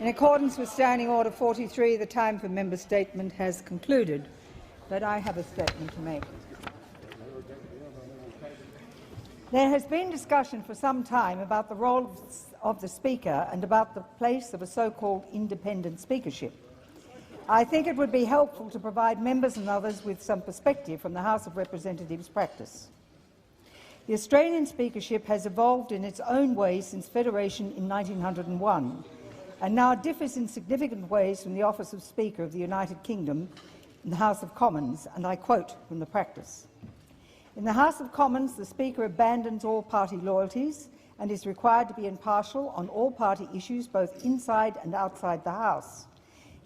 In accordance with Standing Order 43, the time for member statement has concluded, but I have a statement to make. There has been discussion for some time about the role of the Speaker and about the place of a so-called independent speakership. I think it would be helpful to provide members and others with some perspective from the House of Representatives' practice. The Australian speakership has evolved in its own way since Federation in 1901 and now differs in significant ways from the office of Speaker of the United Kingdom in the House of Commons, and I quote from the practice. In the House of Commons, the Speaker abandons all party loyalties and is required to be impartial on all party issues both inside and outside the House.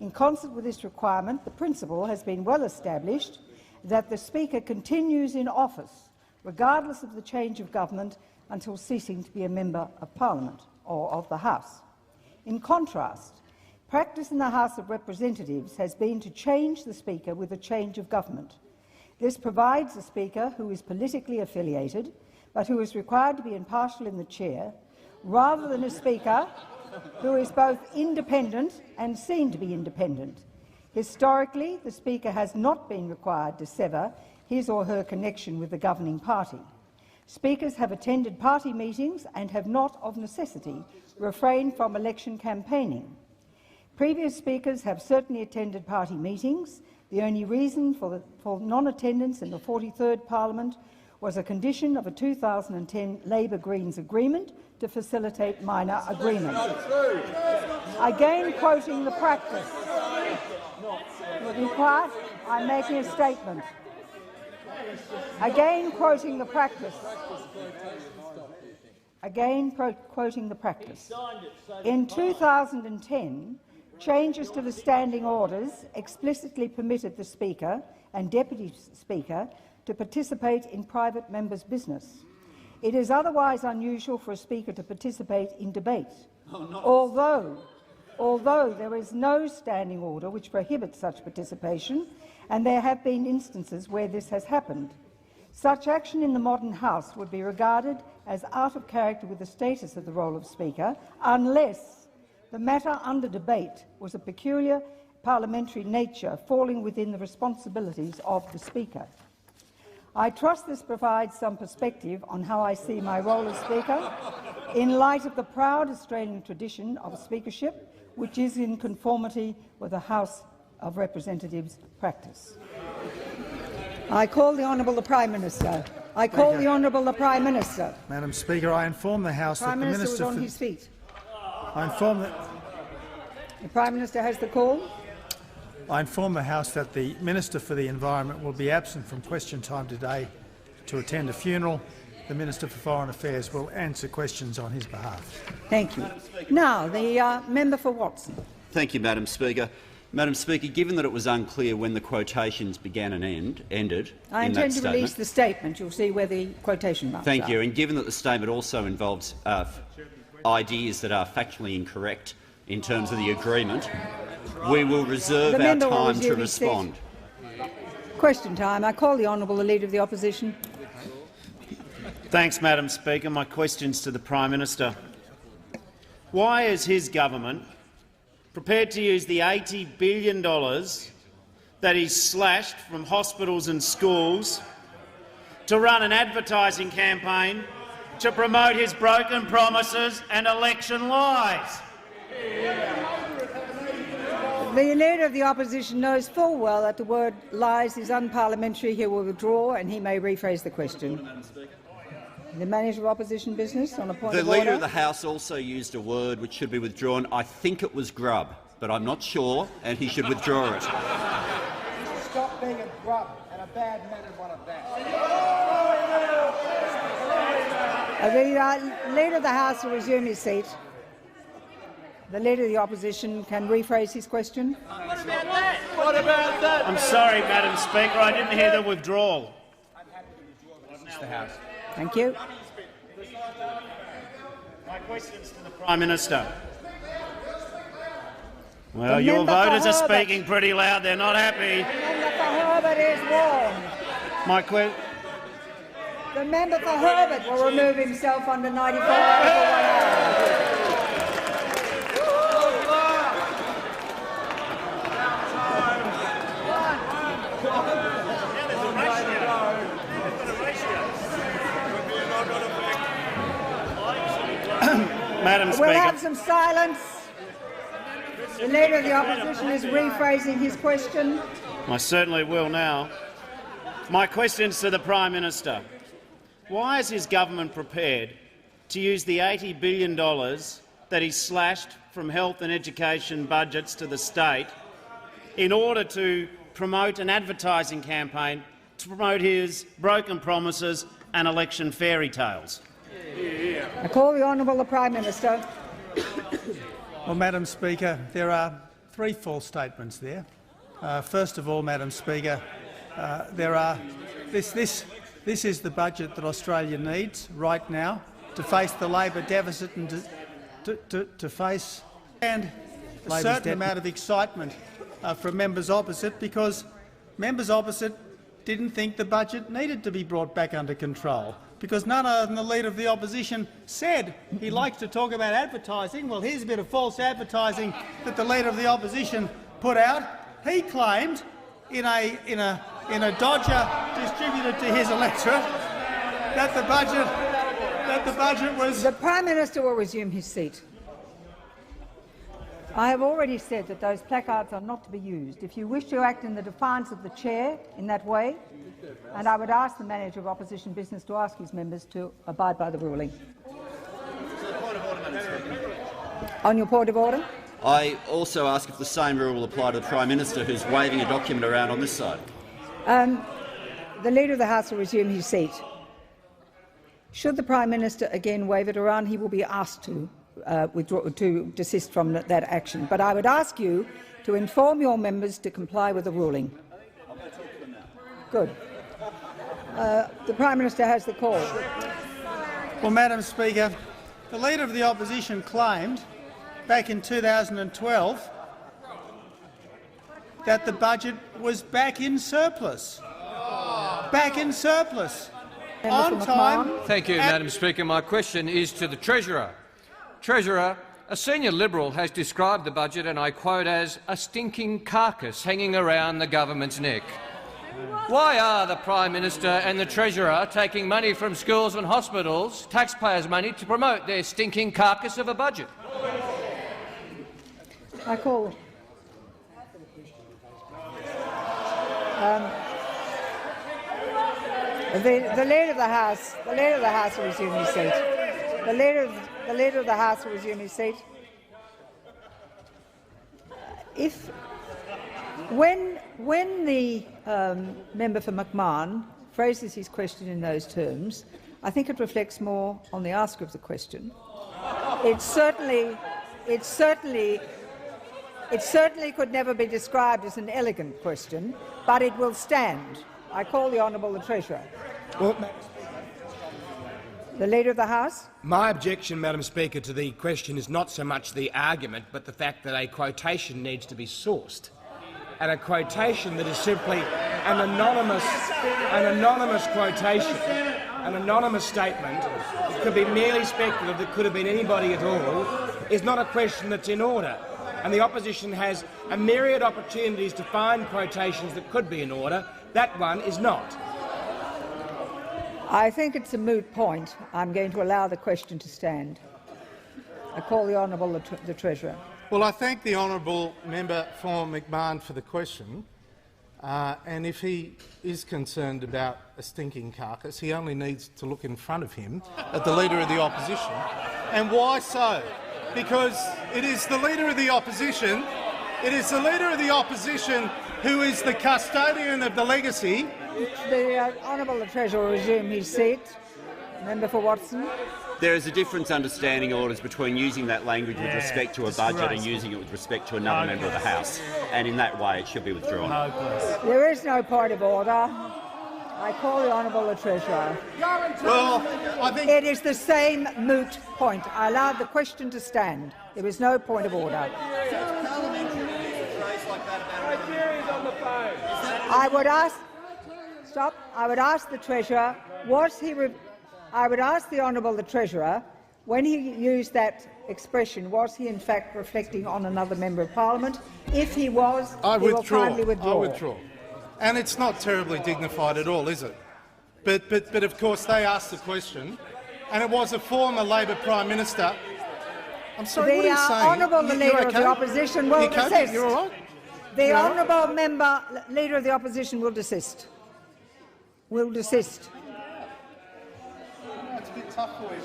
In concert with this requirement, the principle has been well established that the Speaker continues in office regardless of the change of government until ceasing to be a Member of Parliament or of the House. In contrast, practice in the House of Representatives has been to change the Speaker with a change of government. This provides a Speaker who is politically affiliated but who is required to be impartial in the chair, rather than a Speaker who is both independent and seen to be independent. Historically, the Speaker has not been required to sever his or her connection with the governing party. Speakers have attended party meetings and have not, of necessity, refrained from election campaigning. Previous Speakers have certainly attended party meetings. The only reason for non-attendance in the 43rd Parliament was a condition of a 2010 Labor-Greens agreement to facilitate minor agreements. Again quoting the practice. Be quiet. I'm making a statement. Again quoting the practice. Again quoting the practice. In 2010, changes to the standing orders explicitly permitted the Speaker and Deputy Speaker to participate in private members' business. It is otherwise unusual for a Speaker to participate in debate, although there is no standing order which prohibits such participation, and there have been instances where this has happened. Such action in the modern House would be regarded as out of character with the status of the role of Speaker, unless the matter under debate was of peculiar parliamentary nature, falling within the responsibilities of the Speaker. I trust this provides some perspective on how I see my role as Speaker, in light of the proud Australian tradition of speakership, which is in conformity with the House of Representatives' practice. I call the Honourable the Prime Minister. I call the Honourable the Prime Minister. Madam Speaker, I inform the House that the Minister was on his feet. I inform the Prime Minister has the call. I inform the House that the Minister for the Environment will be absent from question time today to attend a funeral. The Minister for Foreign Affairs will answer questions on his behalf. Thank you. Now, the member for Watson. Thank you, Madam Speaker. Madam Speaker, given that it was unclear when the quotations began and ended, I intend to release the statement. You'll see where the quotation marks are. Thank you. And given that the statement also involves ideas that are factually incorrect in terms of the agreement, we will reserve our time to respond. Question time. I call the Honourable the Leader of the Opposition. Thanks, Madam Speaker. My question's to the Prime Minister. Why is his government prepared to use the $80 billion that he's slashed from hospitals and schools to run an advertising campaign to promote his broken promises and election lies? The Leader of the Opposition knows full well that the word lies is unparliamentary. He will withdraw and he may rephrase the question. The Manager of Opposition Business on a point of order. The Leader of the House also used a word which should be withdrawn. I think it was grub, but I'm not sure, and he should withdraw it. Stop being a grub and a bad mannered one of that. The Leader of the House will resume his seat. The Leader of the Opposition can rephrase his question. What about that? What about that? I'm sorry, Madam Speaker. I didn't hear the withdrawal. I'm happy to withdraw the House. Thank you. My question's to the Prime Minister. Well, your voters are speaking pretty loud. They're not happy. The member for Herbert is warned. The member for Herbert will remove himself under 94 over 1 hour. Madam Speaker. We'll have some silence. The Leader of the Opposition is rephrasing his question. I certainly will now. My question is to the Prime Minister. Why is his government prepared to use the $80 billion that he slashed from health and education budgets to the state in order to promote an advertising campaign to promote his broken promises and election fairy tales? I call the Honourable Prime Minister. Well, Madam Speaker, there are three false statements there. First of all, Madam Speaker, this is the budget that Australia needs right now to face the Labor deficit and to face a certain amount of excitement from members opposite, because members opposite didn't think the budget needed to be brought back under control, because none other than the Leader of the Opposition said he likes to talk about advertising. Well, here's a bit of false advertising that the Leader of the Opposition put out. He claimed in a dodger distributed to his electorate that the budget was— The Prime Minister will resume his seat. I have already said that those placards are not to be used. If you wish to act in the defiance of the chair in that way, and I would ask the Manager of Opposition Business to ask his members to abide by the ruling. On your point of order? I also ask if the same rule will apply to the Prime Minister, who's waving a document around on this side. The Leader of the House will resume his seat. Should the Prime Minister again wave it around, he will be asked to desist from that action. But I would ask you to inform your members to comply with the ruling. Good. The Prime Minister has the call. Well, Madam Speaker, the Leader of the Opposition claimed back in 2012 that the budget was back in surplus. Back in surplus. On time. Thank you, Madam Speaker. My question is to the Treasurer. Treasurer, a senior Liberal has described the budget, and I quote, as a stinking carcass hanging around the government's neck. Why are the Prime Minister and the Treasurer taking money from schools and hospitals, taxpayers' money, to promote their stinking carcass of a budget? I call. The Leader of the House. The Leader of the House will resume his seat. The Leader of the House will resume his seat. When the member for McMahon phrases his question in those terms, I think it reflects more on the asker of the question. It certainly could never be described as an elegant question, but it will stand. I call the Honourable the Treasurer. Well, The Leader of the House. my objection, Madam Speaker, to the question is not so much the argument, but the fact that a quotation needs to be sourced, and a quotation that is simply an anonymous quotation, an anonymous statement that could be merely speculative, that could have been anybody at all, is not a question that's in order. And the opposition has a myriad opportunities to find quotations that could be in order. That one is not. I think it's a moot point. I'm going to allow the question to stand. I call the Honourable the Treasurer. Well, I thank the honourable member for McMahon for the question. And if he is concerned about a stinking carcass, he only needs to look in front of him at the Leader of the Opposition. And why so? Because it is the Leader of the Opposition. It is the Leader of the Opposition who is the custodian of the legacy. The Honourable the Treasurer will resume his seat. Member for Watson. There is a difference understanding orders between using that language with respect to a budget and using it with respect to another member of the House, and in that way it should be withdrawn. There is no point of order. I call the Honourable the Treasurer. Well, I think It is the same moot point. I allowed the question to stand. There is no point of order. I would ask. Stop. I would ask the Treasurer. I would ask the Honourable the Treasurer, when he used that expression, was he in fact reflecting on another Member of Parliament? If he was, I he will kindly withdraw. I withdraw. And it's not terribly dignified at all, is it? But of course they asked the question, and it was a former Labor Prime Minister I'm sorry, what are you saying? The Honourable Leader of the Opposition will desist. You're all right? The Honourable Member Leader of the Opposition will desist. Will desist. It's a bit tough for you.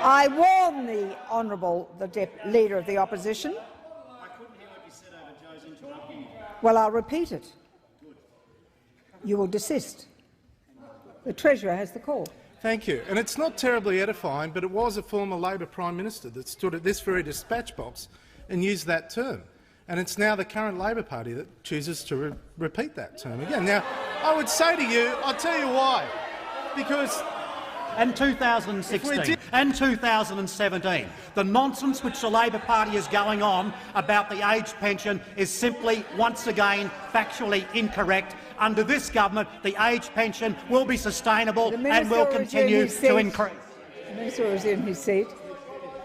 I warn the Honourable Leader of the Opposition. I couldn't hear what you said over Joe's interrupting you. Well, I'll repeat it. You will desist. The Treasurer has the call. Thank you. And it's not terribly edifying, but it was a former Labor Prime Minister that stood at this very dispatch box and used that term. And it's now the current Labor Party that chooses to repeat that term again. Now, I would say to you, I'll tell you why. Because and 2016 and 2017. The nonsense which the Labor Party is going on about the age pension is simply, once again, factually incorrect. Under this government, the age pension will be sustainable and will continue to increase. The Minister will resume his seat.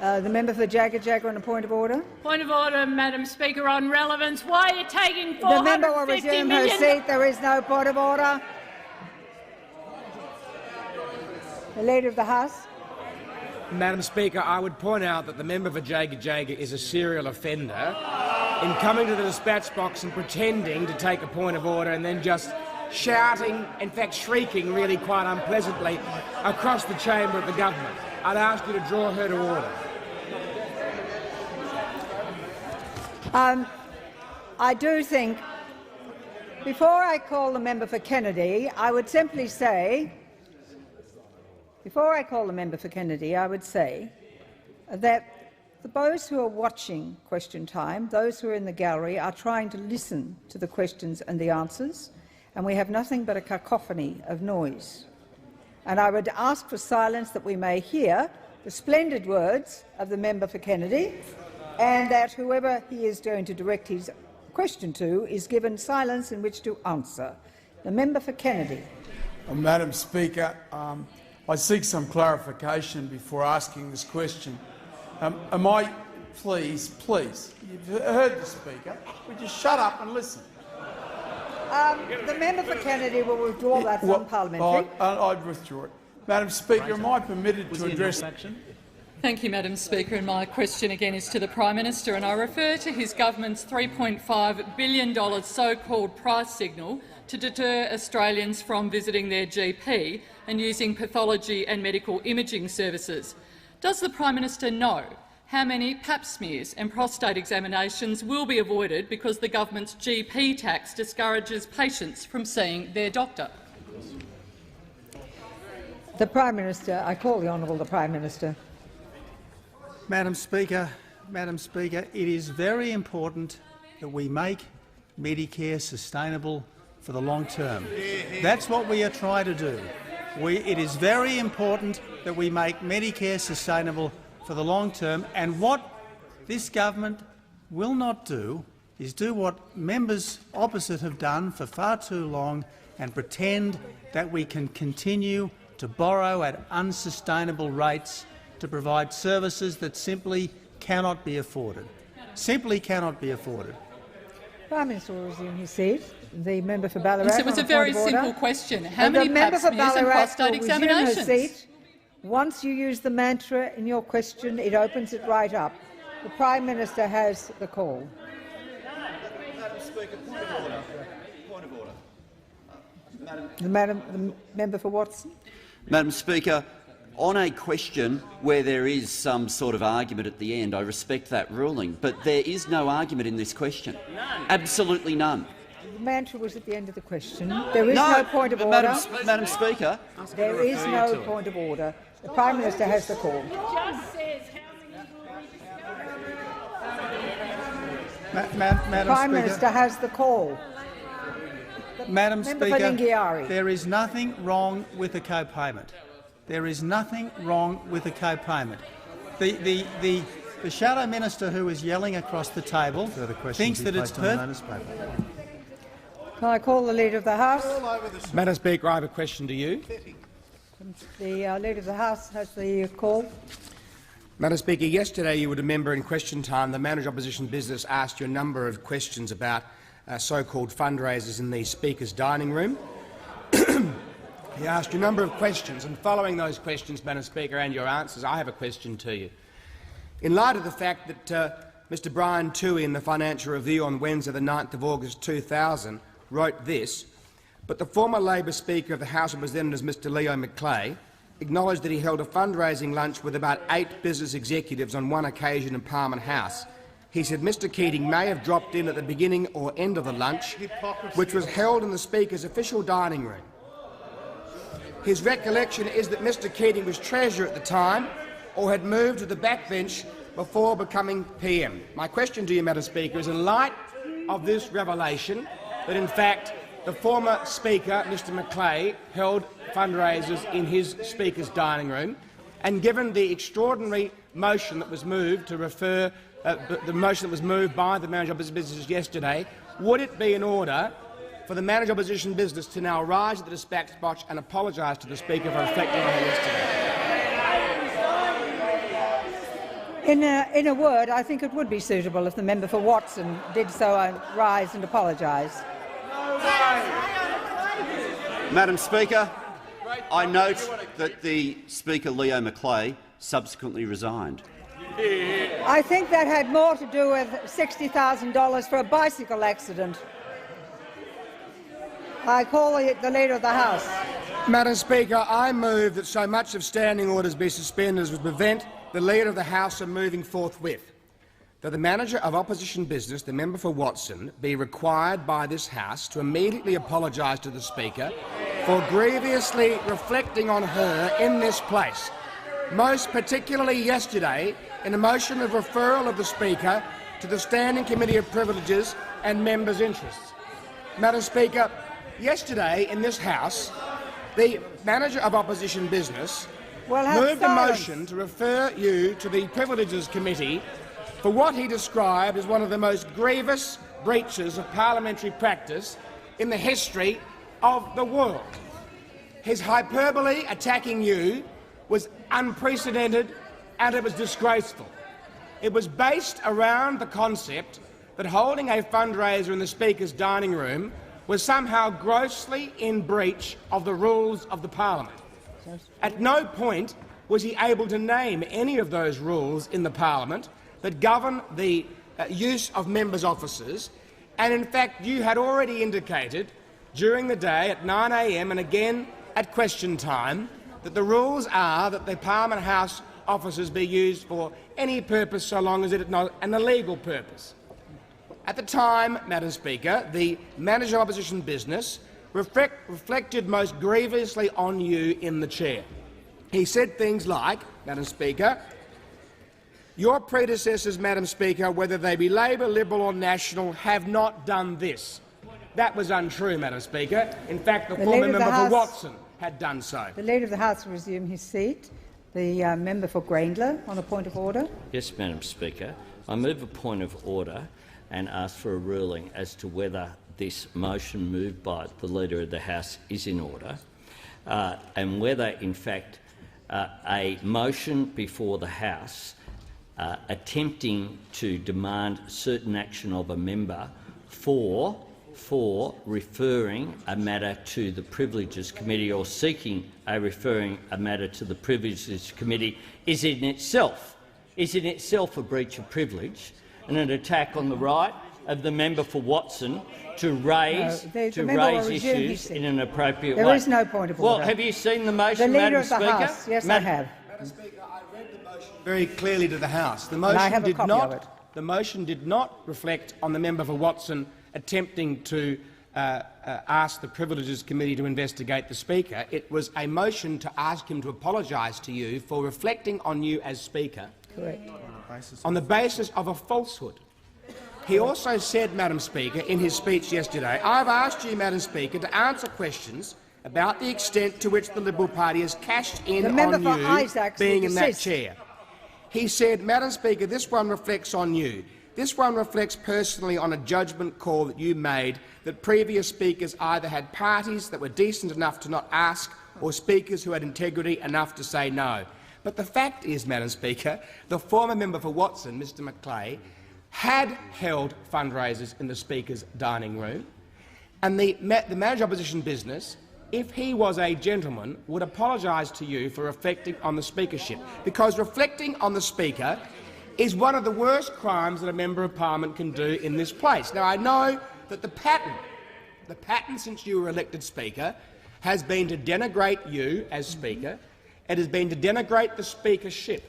The member for Jagga on a point of order. Point of order, Madam Speaker, on relevance. Why are you taking $450 million? The member will resume her seat. There is no point of order. The Leader of the House. Madam Speaker, I would point out that the member for Jagga is a serial offender in coming to the dispatch box and pretending to take a point of order and then just shouting, in fact shrieking really quite unpleasantly across the chamber of the government. I'd ask you to draw her to order. I do think, before I call the member for Kennedy, I would simply say, that those who are watching Question Time, those who are in the gallery, are trying to listen to the questions and the answers, and we have nothing but a cacophony of noise. And I would ask for silence that we may hear the splendid words of the member for Kennedy, and that whoever he is going to direct his question to is given silence in which to answer. The member for Kennedy. Madam Speaker, I seek some clarification before asking this question. Am I, please, you've heard the Speaker, would you shut up and listen? The member for Kennedy will withdraw that from parliamentary. I'd withdraw it. Madam Speaker, am I permitted to address... Thank you, Madam Speaker, and my question again is to the Prime Minister, and I refer to his government's $3.5 billion so-called price signal to deter Australians from visiting their GP and using pathology and medical imaging services. Does the Prime Minister know how many pap smears and prostate examinations will be avoided because the government's GP tax discourages patients from seeing their doctor? The Prime Minister. I call the Honourable the Prime Minister. Madam Speaker, it is very important that we make Medicare sustainable for the long term. That's what we are trying to do. It is very important that we make Medicare sustainable for the long term, and what this government will not do is do what members opposite have done for far too long and pretend that we can continue to borrow at unsustainable rates to provide services that simply cannot be afforded. Prime Minister will resume his seat. The member for Ballarat. So it's a very simple question. How many pap smears and prostate examinations? Once you use the mantra in your question, it opens it right up. The Prime Minister has the call. Madam Speaker, point of order. The member for Watson. Madam Speaker, on a question where there is some sort of argument at the end, I respect that ruling, but there is no argument in this question. None. Absolutely none. The mantra was at the end of the question. There is no point of order. Madam Speaker. There is no point of order. The Prime Minister has the call. Madam Prime Minister has the call. Madam Speaker, there is nothing wrong with a co-payment. There is nothing wrong with a co-payment. The shadow minister who is yelling across the table thinks that it's perfect. Can I call the Leader of the House? Madam Speaker, I have a question to you. The Leader of the House has the call. Madam Speaker, yesterday you would remember in Question Time the Manager Opposition Business asked you a number of questions about so-called fundraisers in the Speaker's dining room. He asked you a number of questions, and following those questions, Madam Speaker, and your answers, I have a question to you. in light of the fact that Mr Brian Toohey in the Financial Review on Wednesday the 9th of August 2000 wrote this, but the former Labor Speaker of the House of Representatives, Mr Leo McClay, acknowledged that he held a fundraising lunch with about 8 business executives on one occasion in Parliament House. He said Mr Keating may have dropped in at the beginning or end of the lunch, which was held in the Speaker's official dining room. His recollection is that Mr Keating was Treasurer at the time or had moved to the backbench before becoming PM. My question to you, Madam Speaker, is in light of this revelation that, in fact, the former Speaker, Mr Macleay, held fundraisers in his Speaker's dining room, and given the extraordinary motion that was moved to refer the motion that was moved by the Manager of Opposition Business yesterday, would it be in order for the Manager of Opposition Business to now rise at the dispatch box and apologise to the Speaker for reflecting on her yesterday? In a word, I think it would be suitable if the member for Watson did so and rise and apologise. Madam Speaker, I note that the Speaker, Leo McClay, subsequently resigned. I think that had more to do with $60,000 for a bicycle accident. I call the Leader of the House. Madam Speaker, I move that so much of standing orders be suspended as would prevent the Leader of the House from moving forthwith, that the Manager of Opposition Business, the member for Watson, be required by this House to immediately apologise to the Speaker for grievously reflecting on her in this place, most particularly yesterday in a motion of referral of the Speaker to the Standing Committee of Privileges and Members' Interests. Madam Speaker, yesterday in this House, the Manager of Opposition Business moved a motion to refer you to the Privileges Committee for what he described as one of the most grievous breaches of parliamentary practice in the history of the world. His hyperbole attacking you was unprecedented and it was disgraceful. It was based around the concept that holding a fundraiser in the Speaker's dining room was somehow grossly in breach of the rules of the Parliament. At no point was he able to name any of those rules in the Parliament that govern the use of members' offices, and in fact you had already indicated during the day at 9 a.m. and again at question time that the rules are that the Parliament House offices be used for any purpose so long as it is not an illegal purpose. At the time, Madam Speaker, the Manager of Opposition Business reflected most grievously on you in the chair. He said things like, Madam Speaker, your predecessors, Madam Speaker, whether they be Labor, Liberal or National, have not done this. That was untrue, Madam Speaker. In fact, the former member for Watson had done so. The Leader of the House will resume his seat. The member for Grayndler on a point of order. Yes, Madam Speaker. I move a point of order and ask for a ruling as to whether this motion moved by the Leader of the House is in order and whether, in fact, a motion before the House attempting to demand certain action of a member for referring a matter to the Privileges Committee or seeking referring a matter to the Privileges Committee is in itself a breach of privilege and an attack on the right of the member for Watson to raise issues in an appropriate way. There is no point of order. Well, have you seen the motion, Madam Speaker? The Leader of the House. Yes, I have. Madam Speaker, I read the motion very clearly to the House. The motion did not reflect on the member for Watson attempting to ask the Privileges Committee to investigate the Speaker. It was a motion to ask him to apologise to you for reflecting on you as Speaker. Correct. On the basis of a falsehood. He also said, Madam Speaker, in his speech yesterday, I've asked you, Madam Speaker, to answer questions about the extent to which the Liberal Party has cashed in on you being in that chair. He said, Madam Speaker, this one reflects on you. This one reflects personally on a judgment call that you made that previous speakers either had parties that were decent enough to not ask or speakers who had integrity enough to say no. But the fact is, Madam Speaker, the former member for Watson, Mr Macleay, had held fundraisers in the Speaker's dining room, and the Manager of Opposition Business, if he was a gentleman, would apologise to you for reflecting on the speakership, because reflecting on the Speaker is one of the worst crimes that a member of parliament can do in this place. Now, I know that the pattern since you were elected Speaker has been to denigrate you as Speaker. It has been to denigrate the speakership,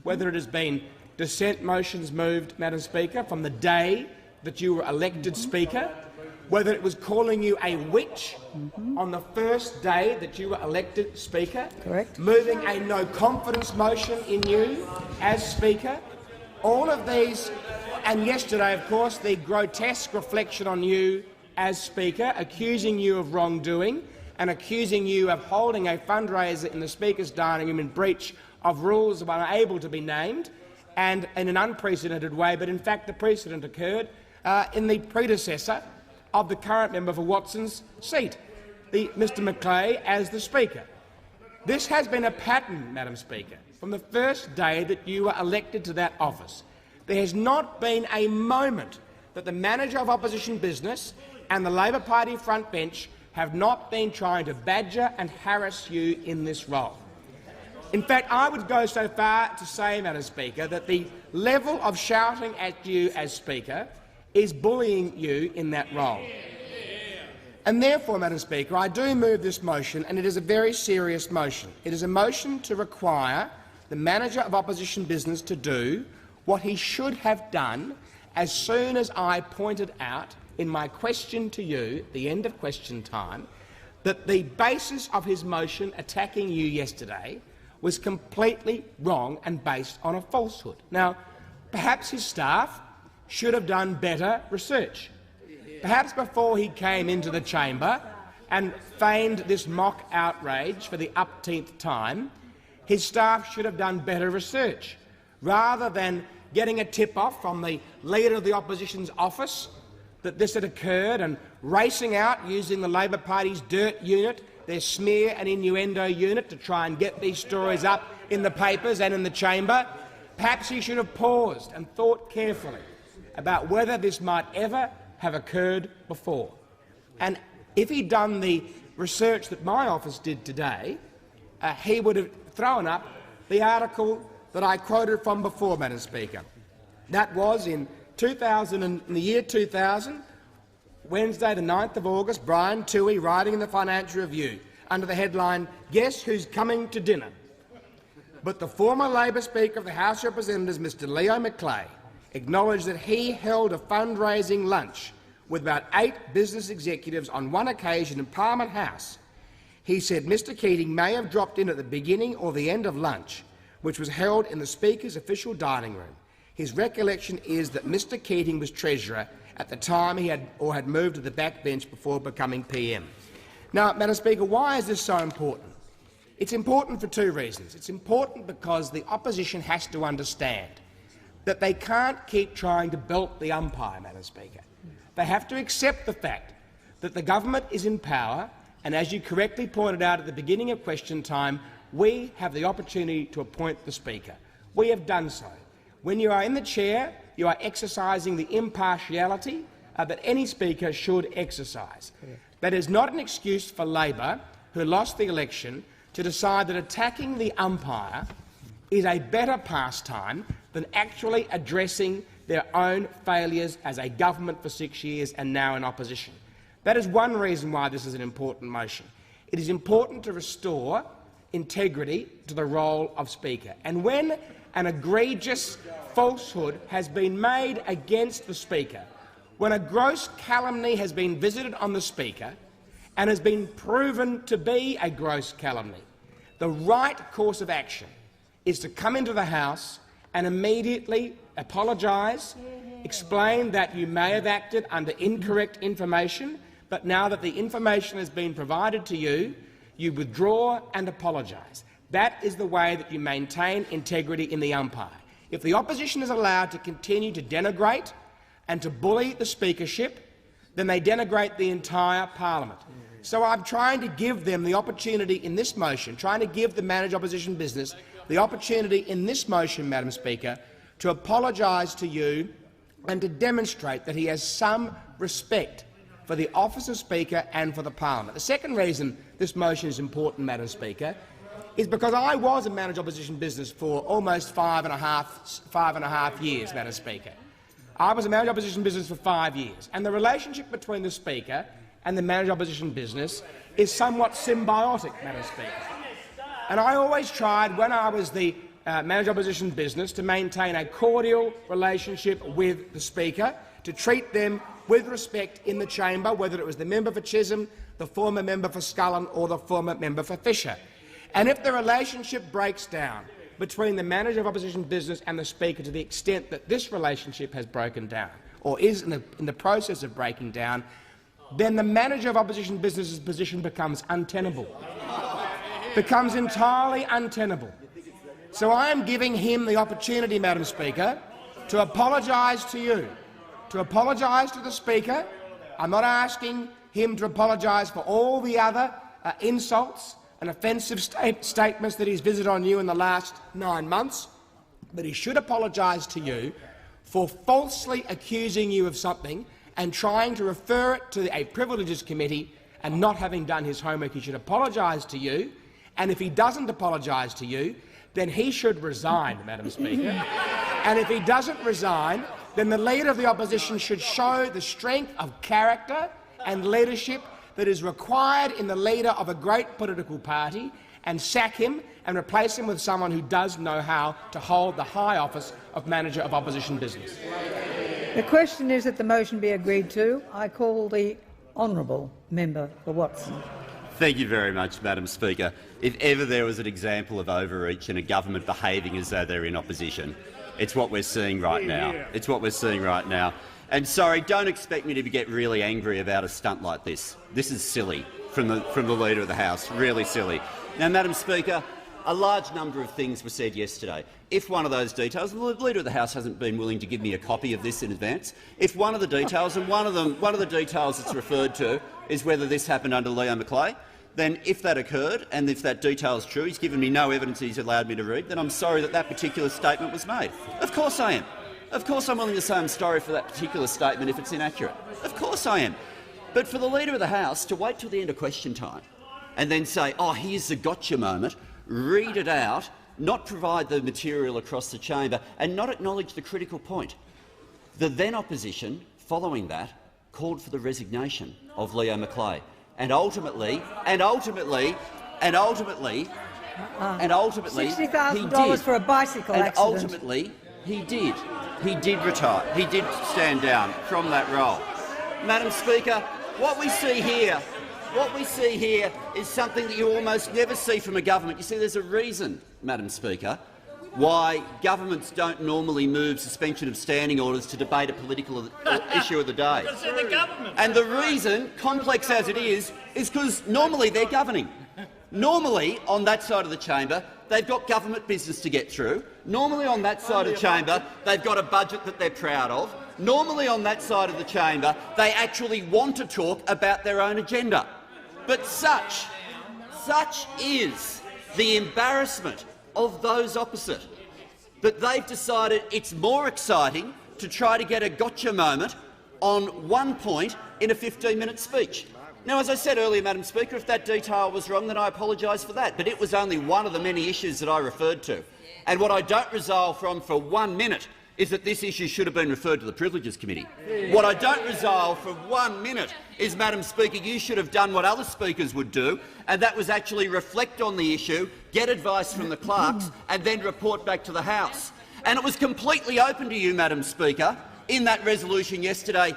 whether it has been dissent motions moved, Madam Speaker, from the day that you were elected Speaker, whether it was calling you a witch on the first day that you were elected Speaker, correct, moving a no-confidence motion in you as Speaker. All of these, and yesterday, of course, the grotesque reflection on you as Speaker, accusing you of wrongdoing and accusing you of holding a fundraiser in the Speaker's dining room in breach of rules that were unable to be named and in an unprecedented way, but in fact the precedent occurred in the predecessor of the current member for Watson's seat, Mr Macleay, as the Speaker. This has been a pattern, Madam Speaker, from the first day that you were elected to that office. There has not been a moment that the manager of opposition business and the Labor Party front bench have not been trying to badger and harass you in this role. In fact, I would go so far to say, Madam Speaker, that the level of shouting at you as Speaker is bullying you in that role. And therefore, Madam Speaker, I do move this motion, and it is a very serious motion. It is a motion to require the manager of opposition business to do what he should have done as soon as I pointed out in my question to you at the end of question time that the basis of his motion attacking you yesterday was completely wrong and based on a falsehood. Now, perhaps his staff should have done better research. Perhaps before he came into the chamber and feigned this mock outrage for the upteenth time, his staff should have done better research. Rather than getting a tip-off from the Leader of the Opposition's office that this had occurred and racing out using the Labor Party's dirt unit, their smear and innuendo unit, to try and get these stories up in the papers and in the chamber, perhaps he should have paused and thought carefully about whether this might ever have occurred before. And if he'd done the research that my office did today, he would have thrown up the article that I quoted from before, Madam Speaker. That was in the year 2000, Wednesday the 9th of August, Brian Toohey writing in the Financial Review under the headline, "Guess Who's Coming to Dinner?" But the former Labor Speaker of the House of Representatives, Mr Leo Macleay, acknowledged that he held a fundraising lunch with about 8 business executives on one occasion in Parliament House. He said Mr Keating may have dropped in at the beginning or the end of lunch, which was held in the Speaker's official dining room. His recollection is that Mr Keating was Treasurer at the time he had moved to the backbench before becoming PM. Now, Madam Speaker, why is this so important? It's important for 2 reasons. It's important because the opposition has to understand that they can't keep trying to belt the umpire, Madam Speaker. They have to accept the fact that the government is in power, and as you correctly pointed out at the beginning of question time, we have the opportunity to appoint the Speaker. We have done so. When you are in the chair, you are exercising the impartiality that any Speaker should exercise. That is not an excuse for Labor, who lost the election, to decide that attacking the umpire is a better pastime than actually addressing their own failures as a government for 6 years and now in opposition. That is one reason why this is an important motion. It is important to restore integrity to the role of Speaker. And when an egregious falsehood has been made against the Speaker, when a gross calumny has been visited on the Speaker and has been proven to be a gross calumny, the right course of action is to come into the House and immediately apologise, explain that you may have acted under incorrect information, but now that the information has been provided to you, you withdraw and apologise. That is the way that you maintain integrity in the umpire. If the opposition is allowed to continue to denigrate and to bully the speakership, then they denigrate the entire parliament. So I'm trying to give them the opportunity in this motion, trying to give the managed opposition business the opportunity in this motion, Madam Speaker, to apologise to you and to demonstrate that he has some respect for the office of Speaker and for the parliament. The second reason this motion is important, Madam Speaker, is because I was a manager opposition business for almost five and a half years, Madam Speaker. I was a manager opposition business for 5 years, and the relationship between the Speaker and the manager opposition business is somewhat symbiotic, Madam Speaker. And I always tried, when I was the manager opposition business, to maintain a cordial relationship with the Speaker, to treat them with respect in the chamber, whether it was the member for Chisholm, the former member for Scullin or the former member for Fisher. And if the relationship breaks down between the manager of opposition business and the Speaker to the extent that this relationship has broken down or is in the process of breaking down, then the manager of opposition business's position becomes untenable, becomes entirely untenable. So I am giving him the opportunity, Madam Speaker, to apologise to you, to apologise to the Speaker. I'm not asking him to apologise for all the other insults and offensive statements that he's visited on you in the last 9 months, but he should apologise to you for falsely accusing you of something and trying to refer it to a Privileges Committee and not having done his homework. He should apologise to you, and if he doesn't apologise to you, then he should resign, Madam Speaker. And if he doesn't resign, then the Leader of the Opposition should show the strength of character and leadership that is required in the leader of a great political party and sack him and replace him with someone who does know how to hold the high office of Manager of Opposition Business. The question is that the motion be agreed to. I call the honourable member for Watson. Thank you very much, Madam Speaker. If ever there was an example of overreach and a government behaving as though they're in opposition, it's what we're seeing right now. It's what we're seeing right now. And sorry, don't expect me to get really angry about a stunt like this. This is silly from the Leader of the House, really silly. Now, Madam Speaker, a large number of things were said yesterday. If one of those details, the Leader of the House hasn't been willing to give me a copy of this in advance, if one of the details, and one of the details it's referred to is whether this happened under Leo Macleay, then if that occurred and if that detail is true, he's given me no evidence he's allowed me to read, then I'm sorry that that particular statement was made. Of course I am. Of course I'm willing to say I'm sorry for that particular statement if it's inaccurate. Of course I am. But for the Leader of the House to wait till the end of question time and then say, oh, here's the gotcha moment, read it out, not provide the material across the chamber and not acknowledge the critical point. The then opposition, following that, called for the resignation of Leo Macleay. And ultimately, $60,000 for a bicycle accident. And ultimately, he did. He did retire. He did stand down from that role. Madam Speaker, what we see here is something that you almost never see from a government. You see, there's a reason, Madam Speaker, why governments don't normally move suspension of standing orders to debate a political issue of the day. And the reason, complex as it is because normally they're governing. Normally, on that side of the chamber, they've got government business to get through. Normally, on that side of the chamber, they've got a budget that they're proud of. Normally, on that side of the chamber, they actually want to talk about their own agenda. But such is the embarrassment of those opposite, that they've decided it's more exciting to try to get a gotcha moment on one point in a 15-minute speech. Now, as I said earlier, Madam Speaker, if that detail was wrong, then I apologise for that. But it was only one of the many issues that I referred to. And what I don't resolve from for 1 minute is that this issue should have been referred to the Privileges Committee. What I don't resolve for 1 minute is, Madam Speaker, you should have done what other speakers would do, and that was actually reflect on the issue, get advice from the clerks, and then report back to the House. And it was completely open to you, Madam Speaker, in that resolution yesterday,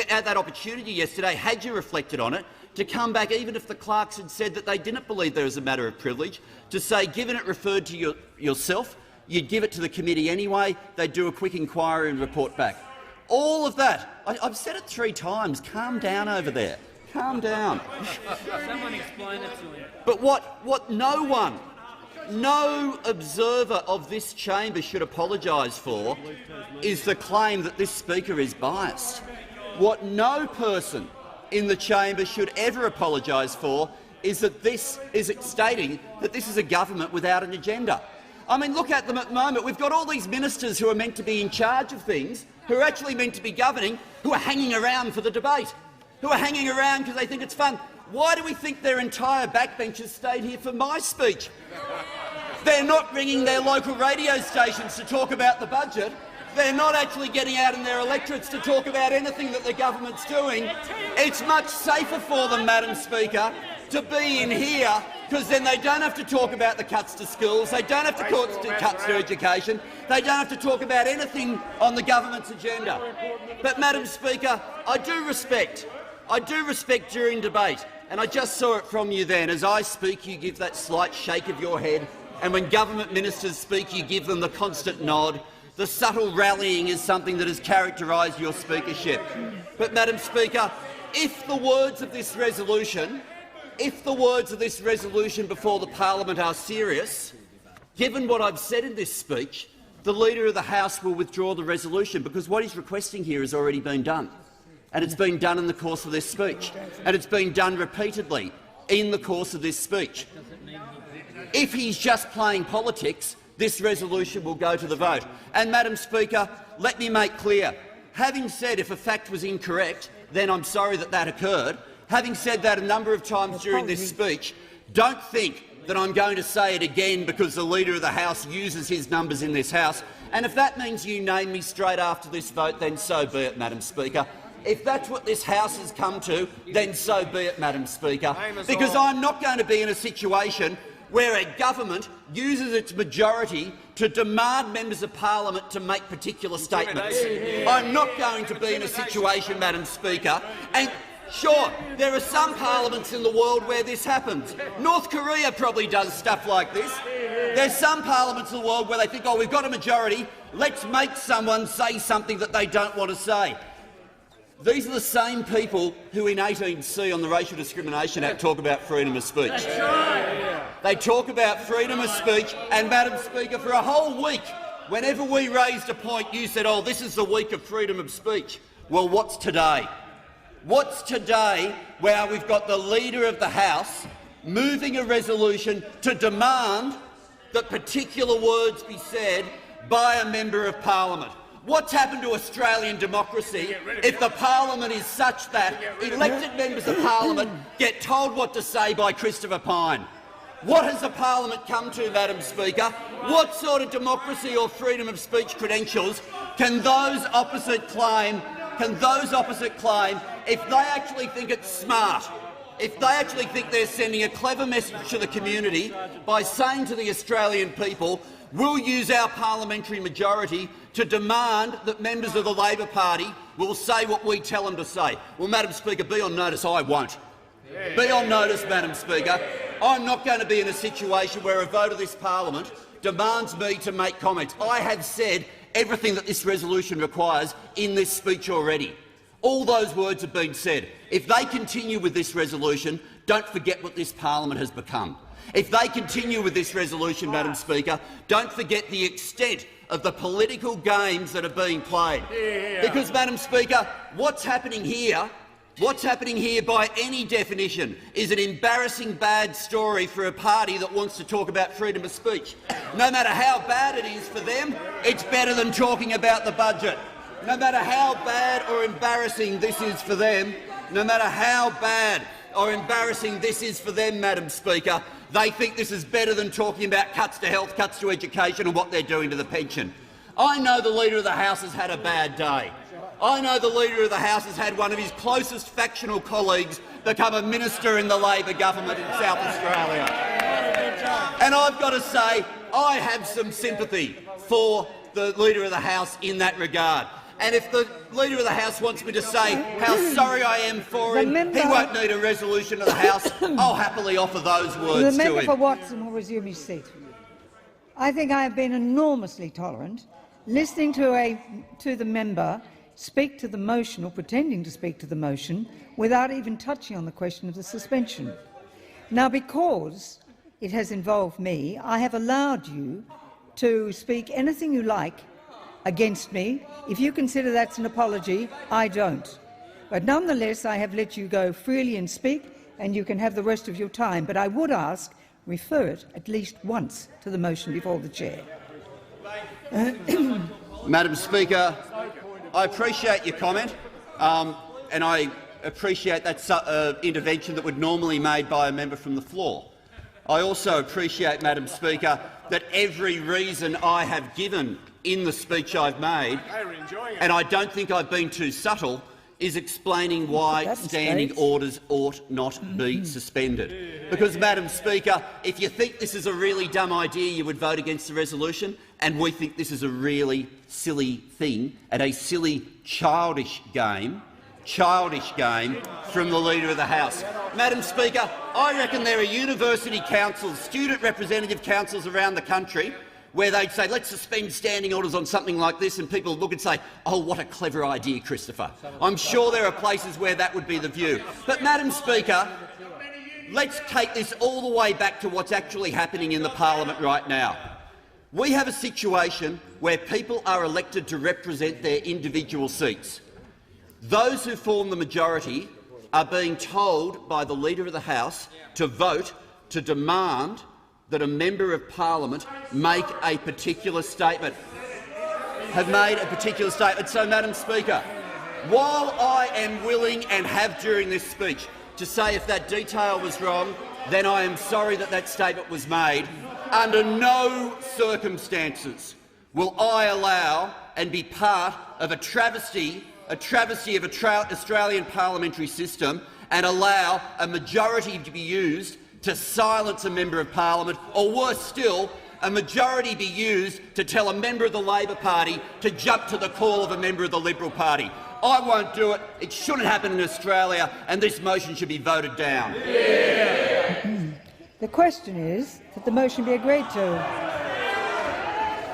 at that opportunity yesterday, had you reflected on it, to come back, even if the clerks had said that they didn't believe there was a matter of privilege, to say, given it referred to yourself, you'd give it to the committee anyway, they'd do a quick inquiry and report back. All of that. I've said it 3 times. Calm down over there. Calm down. Someone explain it to him. But what no observer of this chamber should apologise for is the claim that this Speaker is biased. What no person in the chamber should ever apologise for is that this is stating that this is a government without an agenda. I mean, look at them at the moment. We've got all these ministers who are meant to be in charge of things, who are actually meant to be governing, who are hanging around for the debate, who are hanging around because they think it's fun. why do we think their entire backbenchers stayed here for my speech? They're not ringing their local radio stations to talk about the budget. They're not actually getting out in their electorates to talk about anything that the government's doing. It's much safer for them, Madam Speaker, to be in here, because then they don't have to talk about the cuts to schools, they don't have to talk cuts to education, they don't have to talk about anything on the government's agenda. But, Madam Speaker, I do respect during debate, and I just saw it from you then. As I speak, you give that slight shake of your head, and when government ministers speak, you give them the constant nod. The subtle rallying is something that has characterised your speakership. But, Madam Speaker, if the words of this resolution before the parliament are serious, given what I've said in this speech, the Leader of the House will withdraw the resolution, because what he's requesting here has already been done. And it's been done in the course of this speech. And it's been done repeatedly in the course of this speech. If he's just playing politics, this resolution will go to the vote. And, Madam Speaker, let me make clear, having said if a fact was incorrect, then I'm sorry that that occurred. Having said that a number of times during this speech, don't think that I'm going to say it again because the Leader of the House uses his numbers in this House. And if that means you name me straight after this vote, then so be it, Madam Speaker. If that's what this House has come to, then so be it, Madam Speaker. Because I'm not going to be in a situation where a government uses its majority to demand members of parliament to make particular statements. I'm not going to be in a situation, Madam Speaker, and sure, there are some parliaments in the world where this happens. North Korea probably does stuff like this. There's some parliaments in the world where they think, oh, we've got a majority, let's make someone say something that they don't want to say. These are the same people who in 18C on the Racial Discrimination Act talk about freedom of speech. That's right. They talk about freedom of speech, and, Madam Speaker, for a whole week, whenever we raised a point, you said, oh, this is the week of freedom of speech. Well, what's today? What's today where we've got the Leader of the House moving a resolution to demand that particular words be said by a member of parliament? What's happened to Australian democracy if the parliament is such that elected members of parliament get told what to say by Christopher Pyne? What has the parliament come to, Madam Speaker? What sort of democracy or freedom of speech credentials can those opposite claim if they actually think it's smart, if they actually think they're sending a clever message to the community by saying to the Australian people, we'll use our parliamentary majority to demand that members of the Labor Party will say what we tell them to say? Well, Madam Speaker, be on notice, I won't. Be on notice, Madam Speaker. I'm not going to be in a situation where a vote of this parliament demands me to make comments. I have said everything that this resolution requires in this speech already. All those words have been said. If they continue with this resolution, don't forget what this parliament has become. If they continue with this resolution, Madam Speaker, don't forget the extent of the political games that are being played. Because, Madam Speaker, what's happening here by any definition is an embarrassing bad story for a party that wants to talk about freedom of speech. No matter how bad it is for them, it's better than talking about the budget. No matter how bad or embarrassing this is for them, Madam Speaker, they think this is better than talking about cuts to health, cuts to education and what they're doing to the pension. I know the Leader of the House has had a bad day. I know the Leader of the House has had one of his closest factional colleagues become a minister in the Labor government in South Australia. And I've got to say, I have some sympathy for the Leader of the House in that regard. And if the Leader of the House wants me to say how sorry I am for him, he won't need a resolution of the House. I'll happily offer those words to him. The member for Watson will resume his seat. I think I have been enormously tolerant, listening to the member speak to the motion or pretending to speak to the motion without even touching on the question of the suspension. Now, because it has involved me, I have allowed you to speak anything you like against me. If you consider that's an apology, I don't. But nonetheless, I have let you go freely and speak, and you can have the rest of your time. But I would ask, refer it at least once to the motion before the chair. Madam Speaker, I appreciate your comment, and I appreciate that intervention that would normally be made by a member from the floor. I also appreciate, Madam Speaker, that every reason I have given in the speech I've made, and I don't think I've been too subtle, is explaining why standing orders ought not be suspended. Because, Madam Speaker, if you think this is a really dumb idea, you would vote against the resolution, and we think this is a really silly thing and a silly, childish game from the Leader of the House. Madam Speaker, I reckon there are university councils, student representative councils around the country where they'd say, let's suspend standing orders on something like this, and people would look and say, oh, what a clever idea, Christopher. I'm sure there are places where that would be the view. But, Madam Speaker, let's take this all the way back to what's actually happening in the parliament right now. We have a situation where people are elected to represent their individual seats. Those who form the majority are being told by the Leader of the House to vote to demand that a member of parliament make a particular statement. So, Madam Speaker, while I am willing and have during this speech to say if that detail was wrong, then I am sorry that that statement was made, under no circumstances will I allow and be part of a travesty of Australian parliamentary system and allow a majority to be used to silence a member of parliament, or worse still, a majority be used to tell a member of the Labor Party to jump to the call of a member of the Liberal Party. I won't do it. It shouldn't happen in Australia, and this motion should be voted down. The question is that the motion be agreed to.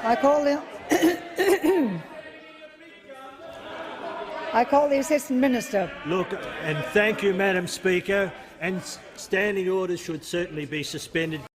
I call the Assistant Minister. Look, and thank you, Madam Speaker. And standing orders should certainly be suspended.